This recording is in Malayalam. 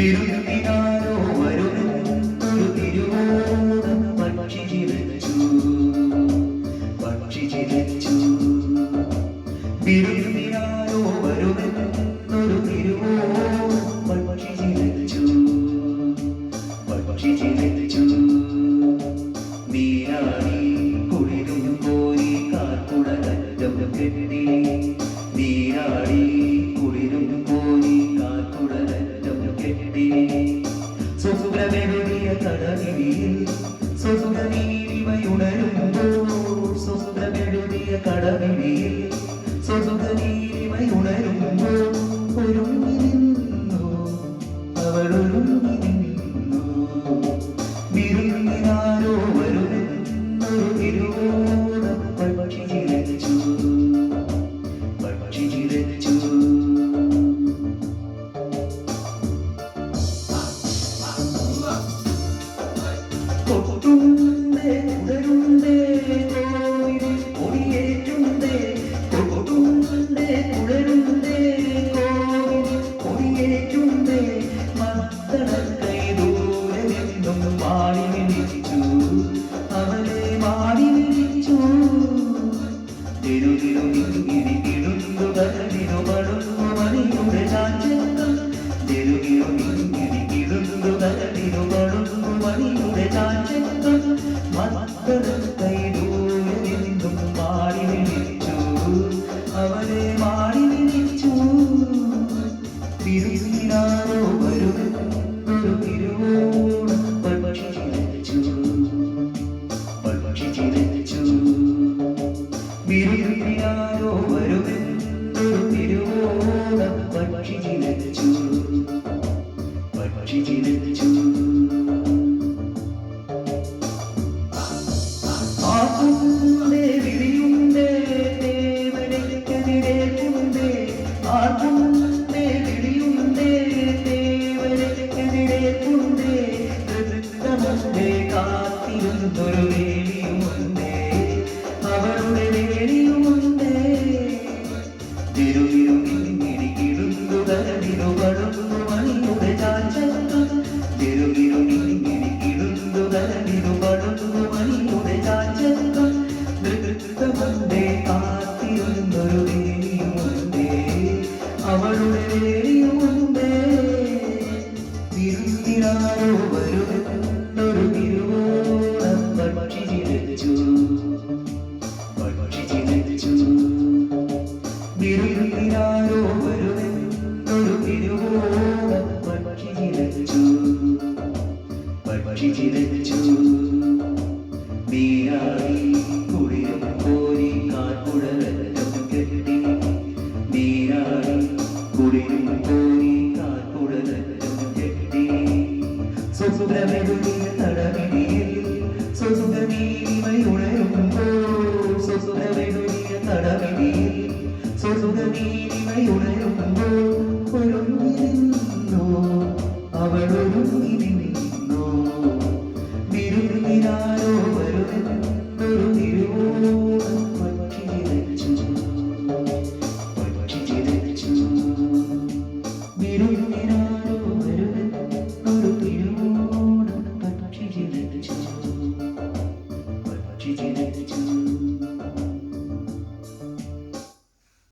വിരുന്നിനാരോ വരുമെന്നൊരു തിരുവോണം പക്ഷി ചിരിച്ചു വിരുന്നിനാരോ വരുമെന്നൊരു തിരുവോണം പക്ഷി ചിരിച്ചു നീരാടി കുളിരും കോരി കാർക്കുടലറ്റം കെട്ടി നീരാടി കുളിരും കോരി കാർക്കുടലറ്റം കെട്ടി സുസുരമെഴുതിയ കടവിരിയിൽ സുസുരനീരിമയുണരുമ്പോൾ സുസുരമെഴുതിയ കടവിരിയിൽ സുസുരനീരിമയുണരുമ്പോൾ ഒരുങ്ങി നിന്നു അവളൊരുങ്ങി നിന്നു വിരുന്നിനാരോ വരുമെന്നൊരു തിരുവോണം പക്ഷി ചിരിച്ചു കൊട്ടുണ്ടേ കുടരുണ്ടേ കോവിലിൽ കൊടിയേറ്റുണ്ടേ കൊട്ടുണ്ടേ കുടരുണ്ടേ കോവിലിൽ കൊടിയേറ്റുണ്ടേ മക്കളെ കൈദൂരെ നിന്നും മാടി വിളിച്ചു അവനെ മാടി വിളിച്ചു തെരുവിലുമിങ്ങിരി കിടുന്നു കരടിനു പടുന്നു മണിയുടെ ചാഞ്ചക്കം തെരുവിലുമിങ്ങിരി കിടുന്നു കരടിനു പടുന്നു മണിയുടെ ചാഞ്ചക്കം മക്കളെ കൈദൂരെ നിന്നും മാടി വിളിച്ചു അവനെ മാടി വിളിച്ചു വിരുന്നിനാരോ വരുമെന്നൊരു തിരുവോണം പക്ഷി ചിരിച്ചു വിരുന്നിനാരോ വരുമെന്നൊരു തിരുവോണം പക്ഷി ചിരിച്ചു ആർക്കുണ്ടേ വിളിയുണ്ടേ ദേവനെതിരേറ്റുണ്ടേ ആർക്കുണ്ടേ വിളിയുണ്ടേ ദേവനെതിരേറ്റുണ്ടേ നൃത്തമുണ്ടേ കാത്തിരുന്നൊരു വേലിയുമുണ്ടേ അവളുടെ വേലിയുമുണ്ടേ തിരുവിരുമിങ്ങിടിക്കിടുന്നു കരടിനു പടുന്നു മണിയുടെ ചാഞ്ചക്കം തിരുവിരുമിങ്ങിടിക്കിടുന്നു കരടിനു പടുന്നു മണിയുടെ ചാഞ്ചക്കം നൃത്തമുണ്ടേ കാത്തിരുന്നൊരു വേലിയുമുണ്ടേ അവളുടെ വേലിയുമുണ്ടേ വിരുന്നിനാരോ വരുമെന്നൊരു തിരുവോണം പക്ഷി ചിരിച്ചു വിരുന്നിനാരോ വരുമെന്നൊരു തിരുവോണം പക്ഷി ചിരിച്ചു നീരാടി കുളിരും കോരി കാർക്കുടലറ്റം കെട്ടി നീരാടി കുളിരും കോരി കാർക്കുടലറ്റം കെട്ടി സുസുരമെഴുതിയ തടവിരിയിൽ സുസുരനീരിമയുണരുമ്പോൾ സുസുരമെഴുതിയ തടവിരിയിൽ സുസുരനീരിമയുണരുമ്പോൾ ഒരുങ്ങി നിന്നു അവളൊരുങ്ങി നിന്നു വിരുന്നിനാരോ വരുമെന്നൊരു തിരുവോണം പക്ഷി ചിരിച്ചു വിരുന്നിനാരോ വരുമെന്നൊരു തിരുവോണം പക്ഷി ചിരിച്ചു